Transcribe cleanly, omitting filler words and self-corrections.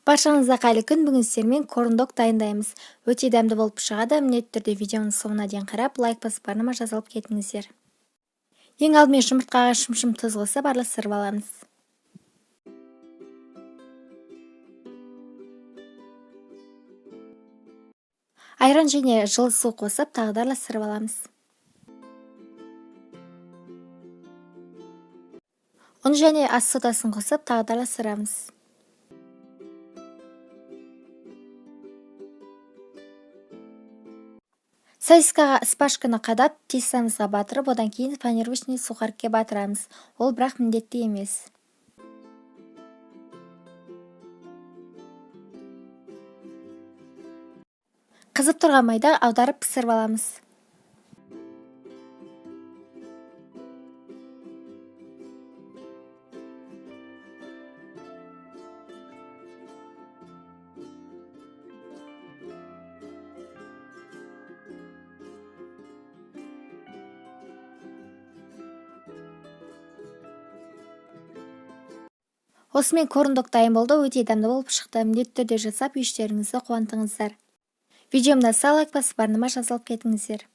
Баршаңызға қайырлы күн. Бүгін сіздермен корндок дайындаймыз. Өте дәмді болып шығады. Міндетті түрде видеоның соңына дейін қарап, лайк басып барнама жазылып кетіңіздер. Ең алдымен жұмыртқаға шым тұз қосып араластырып аламыз. Айран және жылы су қосып тағы да араластырып аламыз. Ұн және ас содасын қосып тағы да араластырамыз. Сосискаға спашканы қадап, тестамызға батырып, одан кейін панировочный сухарикке батырамыз. Ол бірақ міндетті емес. Қызып тұрған майда аударып пісіріп аламыз. Осымен корндок дайын болды. Өте дәмді болып шықты. Міндетті түрде жасап, үй іштеріңізді қуантыңыздар. Видеомды лайк басып барнама жазылып кетіңіздер.